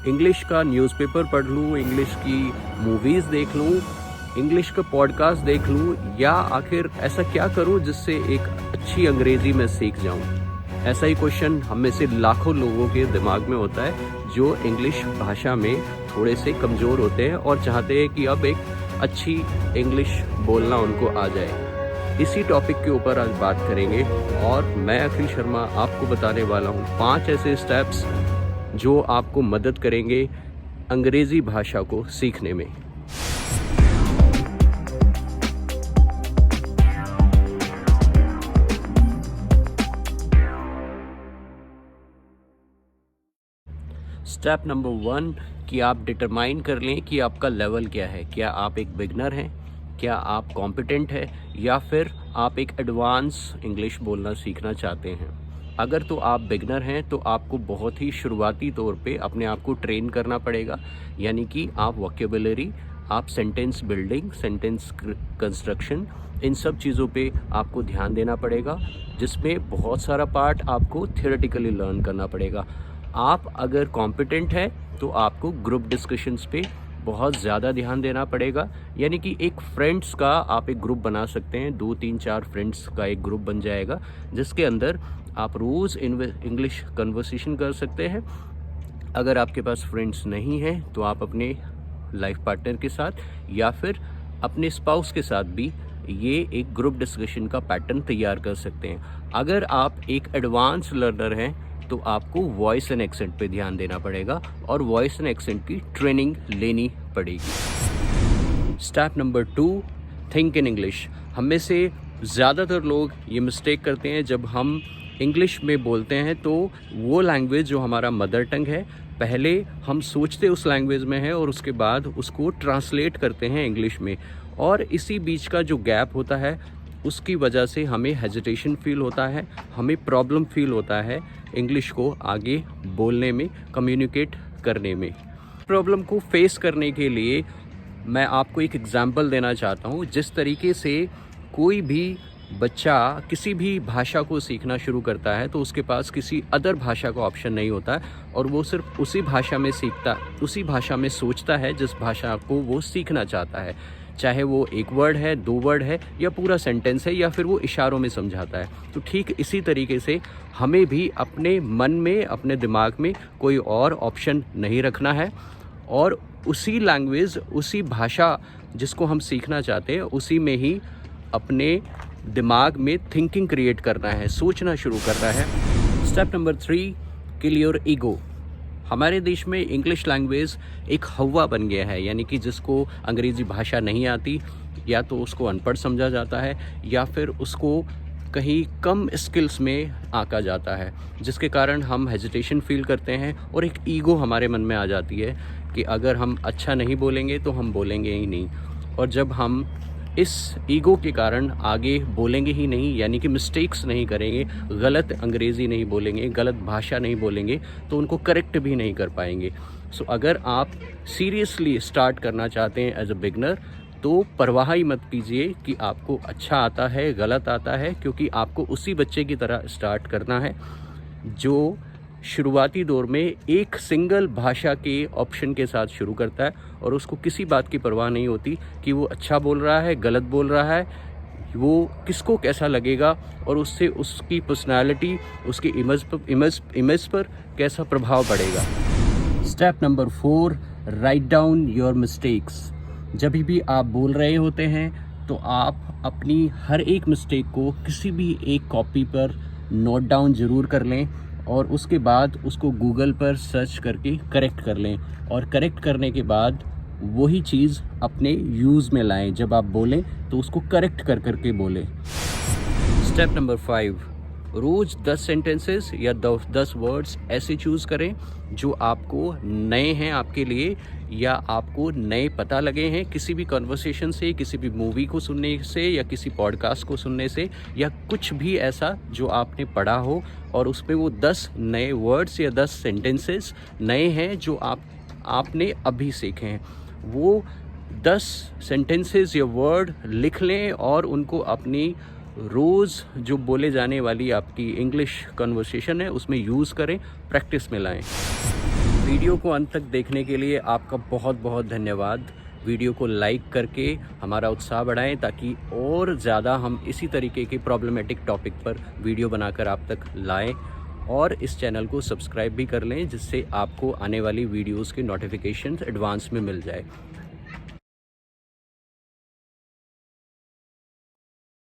English का newspaper पढ़ लूँ, इंग्लिश की मूवीज़ देख लूँ, इंग्लिश का पॉडकास्ट देख लूँ, या आखिर ऐसा क्या करूँ जिससे एक अच्छी अंग्रेज़ी में सीख जाऊँ? ऐसा ही क्वेश्चन हम में से लाखों लोगों के दिमाग में होता है जो इंग्लिश भाषा में थोड़े से कमज़ोर होते हैं और चाहते हैं कि अब एक अच्छी इंग्लिश बोलना उनको आ जाए। इसी टॉपिक के ऊपर आज बात करेंगे और मैं अखिल शर्मा आपको बताने वाला हूँ 5 ऐसे स्टेप्स जो आपको मदद करेंगे अंग्रेज़ी भाषा को सीखने में। स्टेप नंबर 1 कि आप डिटरमाइन कर लें कि आपका लेवल क्या है। क्या आप एक बिगनर हैं, क्या आप कॉम्पिटेंट है, या फिर आप एक एडवांस इंग्लिश बोलना सीखना चाहते हैं। अगर तो आप बिगनर हैं तो आपको बहुत ही शुरुआती तौर पे अपने आप को ट्रेन करना पड़ेगा, यानी कि आप वोकैबुलरी, आप सेंटेंस बिल्डिंग, सेंटेंस कंस्ट्रक्शन, इन सब चीज़ों पे आपको ध्यान देना पड़ेगा, जिसमें बहुत सारा पार्ट आपको थियोरेटिकली लर्न करना पड़ेगा। आप अगर कॉम्पिटेंट है तो आपको ग्रुप डिस्कशंस पे बहुत ज़्यादा ध्यान देना पड़ेगा, यानी कि एक फ्रेंड्स का आप एक ग्रुप बना सकते हैं, 2-3-4 फ्रेंड्स का एक ग्रुप बन जाएगा जिसके अंदर आप रोज़ इंग्लिश कन्वर्सेशन कर सकते हैं। अगर आपके पास फ्रेंड्स नहीं हैं तो आप अपने लाइफ पार्टनर के साथ या फिर अपने स्पाउस के साथ भी ये एक ग्रुप डिस्कशन का पैटर्न तैयार कर सकते हैं। अगर आप एक एडवांस लर्नर हैं तो आपको वॉइस एंड एक्सेंट पे ध्यान देना पड़ेगा और वॉइस एंड एक्सेंट की ट्रेनिंग लेनी पड़ेगी। Step number 2, think in English. हम में से ज़्यादातर लोग ये मिस्टेक करते हैं, जब हम इंग्लिश में बोलते हैं तो वो लैंग्वेज जो हमारा मदर टंग है, पहले हम सोचते उस लैंग्वेज में है और उसके बाद उसको ट्रांसलेट करते हैं इंग्लिश में, और इसी बीच का जो गैप होता है उसकी वजह से हमें हेजिटेशन फील होता है, हमें प्रॉब्लम फील होता है इंग्लिश को आगे बोलने में, कम्युनिकेट करने में। प्रॉब्लम को फेस करने के लिए मैं आपको एक एग्जांपल देना चाहता हूँ। जिस तरीके से कोई भी बच्चा किसी भी भाषा को सीखना शुरू करता है तो उसके पास किसी अदर भाषा का ऑप्शन नहीं होता है और वो सिर्फ उसी भाषा में सीखता, उसी भाषा में सोचता है जिस भाषा को वो सीखना चाहता है, चाहे वो एक वर्ड है, 2 वर्ड है, या पूरा सेंटेंस है, या फिर वो इशारों में समझाता है। तो ठीक इसी तरीके से हमें भी अपने मन में, अपने दिमाग में कोई और ऑप्शन नहीं रखना है और उसी लैंग्वेज, उसी भाषा जिसको हम सीखना चाहते हैं, उसी में ही अपने दिमाग में थिंकिंग क्रिएट करना है, सोचना शुरू करना है। Step number 3, kill your ego. हमारे देश में इंग्लिश लैंग्वेज एक हवा बन गया है, यानी कि जिसको अंग्रेज़ी भाषा नहीं आती या तो उसको अनपढ़ समझा जाता है या फिर उसको कहीं कम स्किल्स में आंका जाता है, जिसके कारण हम हेजिटेशन फील करते हैं और एक ईगो हमारे मन में आ जाती है कि अगर हम अच्छा नहीं बोलेंगे तो हम बोलेंगे ही नहीं। और जब हम इस ईगो के कारण आगे बोलेंगे ही नहीं, यानी कि मिस्टेक्स नहीं करेंगे, गलत अंग्रेज़ी नहीं बोलेंगे, गलत भाषा नहीं बोलेंगे, तो उनको करेक्ट भी नहीं कर पाएंगे। सो अगर आप सीरियसली स्टार्ट करना चाहते हैं एज अ बिगनर तो परवाह ही मत कीजिए कि आपको अच्छा आता है, गलत आता है, क्योंकि आपको उसी बच्चे की तरह स्टार्ट करना है जो शुरुआती दौर में एक सिंगल भाषा के ऑप्शन के साथ शुरू करता है और उसको किसी बात की परवाह नहीं होती कि वो अच्छा बोल रहा है, गलत बोल रहा है, वो किसको कैसा लगेगा और उससे उसकी पर्सनालिटी, उसकी इमेज पर कैसा प्रभाव पड़ेगा। Step number 4, write down your mistakes. जब भी आप बोल रहे होते हैं तो आप अपनी हर एक मिस्टेक को किसी भी एक कॉपी पर नोट डाउन ज़रूर कर लें और उसके बाद उसको गूगल पर सर्च करके करेक्ट कर लें, और करेक्ट करने के बाद वही चीज़ अपने यूज़ में लाएं। जब आप बोलें तो उसको करेक्ट कर करके बोलें। स्टेप नंबर 5, रोज़ 10 सेंटेंसेस या 10 वर्ड्स ऐसे चूज़ करें जो आपको नए हैं आपके लिए, या आपको नए पता लगे हैं किसी भी कन्वर्सेशन से, किसी भी मूवी को सुनने से, या किसी पॉडकास्ट को सुनने से, या कुछ भी ऐसा जो आपने पढ़ा हो और उसमें वो 10 नए वर्ड्स या 10 सेंटेंसेस नए हैं जो आपने अभी सीखे हैं। वो 10 सेंटेंसेस या वर्ड लिख लें और उनको अपनी रोज़ जो बोले जाने वाली आपकी इंग्लिश कन्वर्सेशन है उसमें यूज़ करें, प्रैक्टिस में लाएं। वीडियो को अंत तक देखने के लिए आपका बहुत बहुत धन्यवाद। वीडियो को लाइक करके हमारा उत्साह बढ़ाएं ताकि और ज़्यादा हम इसी तरीके के प्रॉब्लमेटिक टॉपिक पर वीडियो बनाकर आप तक लाएं, और इस चैनल को सब्सक्राइब भी कर लें जिससे आपको आने वाली वीडियोस के नोटिफिकेशंस एडवांस में मिल जाए।